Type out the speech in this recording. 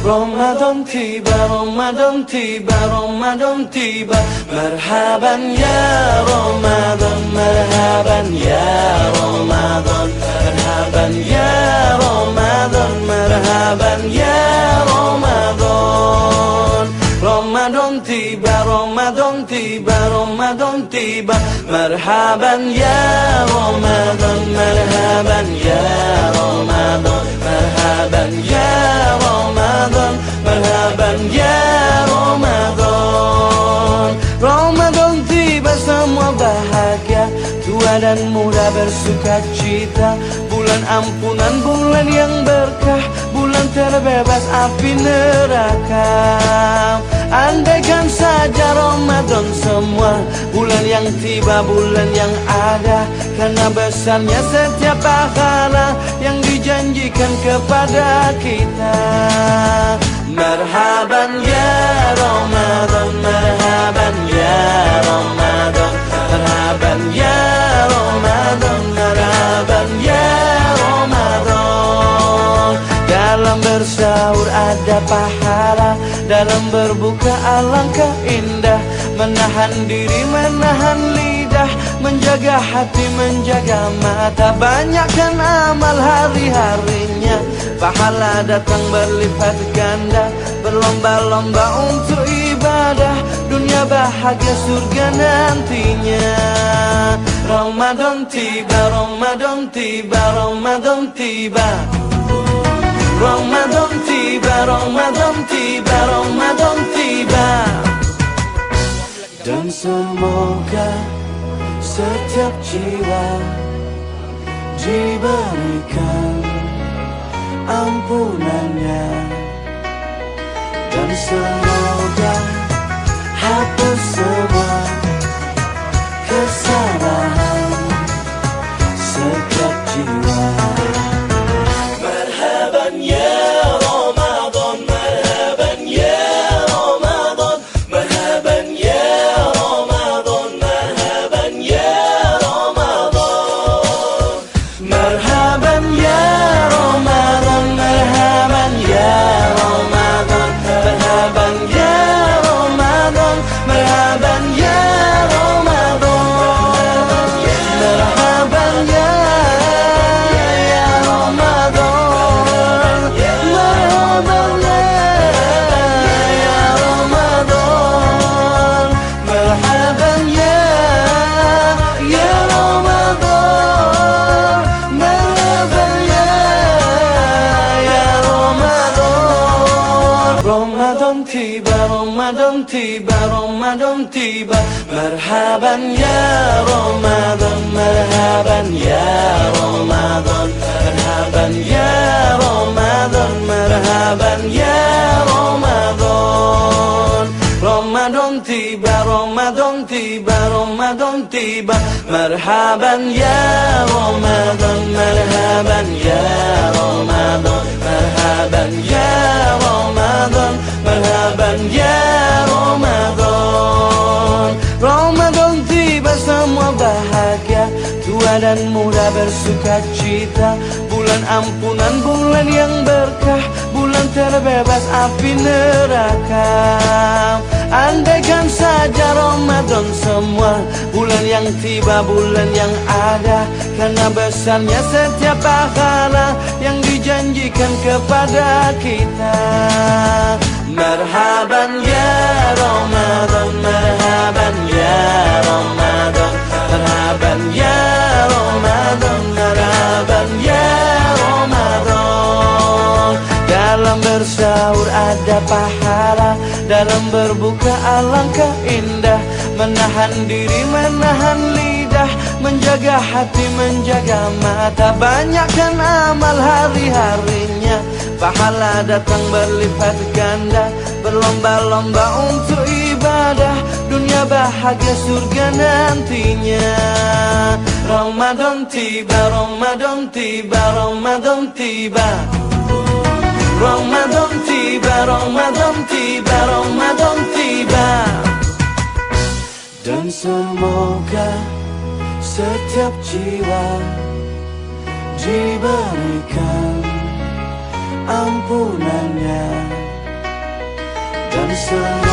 Ramadan tiba, Ramadan tiba, Ramadan tiba. Marhaban ya Ramadan, marhaban ya Ramadan, marhaban ya Ramadan, marhaban ya Ramadan. Ramadan tiba, Ramadan tiba, Ramadan tiba. Marhaban ya Ramadan, marhaban ya Ramadan, marhaban ya Ramadan, marhaban ya Ramadan. Ramadan tiba semua bahagia, tua dan muda bersuka cita. Bulan ampunan, bulan yang berkah, bulan terbebas api neraka. Andaikan saja Ramadan semua, bulan yang tiba, bulan yang ada. Karena besarnya setiap pahala yang dijanjikan kepada kita. Marhaban ya Ramadan, marhaban ya Ramadan, marhaban ya Ramadan, marhaban ya Ramadan. Dalam bersahur ada pahala, dalam berbuka alangkah indah. Menahan diri, menahan lidah, menjaga hati, menjaga mata. Banyakkan amal hari-harinya, pahala datang berlipat ganda. Berlomba-lomba untuk ibadah, dunia bahagia surga nantinya. Ramadan tiba, Ramadan tiba, Ramadan tiba. Ramadan tiba, Ramadan tiba, Ramadan tiba. Dan semoga setiap jiwa diberikan ampunannya. Dan semoga hapus semua kesalahan setiap jiwa. Marhaban ya Ramadan, marhaban ya Ramadan, marhaban ya Ramadan, marhaban ya Ramadan. Marhaban ya Ramadan, marhaban ya Ramadan, marhaban ya Ramadan, marhaban ya Ramadan. Marhaban ya Ramadan tiba, Ramadan tiba, Ramadan tiba. Marhaban ya Ramadan, marhaban ya Ramadan, marhaban ya Ramadan, marhaban ya Ramadan. Ramadan tiba, Ramadan tiba, Ramadan tiba. Marhaban ya Ramadan, marhaban ya Ramadan, marhaban ya Ramadan, marhaban ya Ramadan. Ramadan tiba semua bahagia, tua dan muda bersuka cita. Bulan ampunan, bulan yang berkah, bulan terbebas api neraka. Andaikan saja Ramadan semua, bulan yang tiba, bulan yang ada. Karena besarnya setiap pahala yang dijanjikan kepada kita. Marhaban ya Ramadan, marhaban ya Ramadan, marhaban ya Ramadan, marhaban ya Ramadan. Dalam bersahur ada pahala, dalam berbuka alangkah indah. Menahan diri, menahan lidah, menjaga hati, menjaga mata. Banyakkan amal hari-harinya, pahala datang berlipat ganda. Berlomba-lomba untuk ibadah, dunia bahagia surga nantinya. Ramadan tiba, Ramadan tiba, Ramadan tiba. Ramadan tiba, Ramadan tiba, Ramadan tiba. Dan semoga setiap jiwa diberikan ampunannya. senang.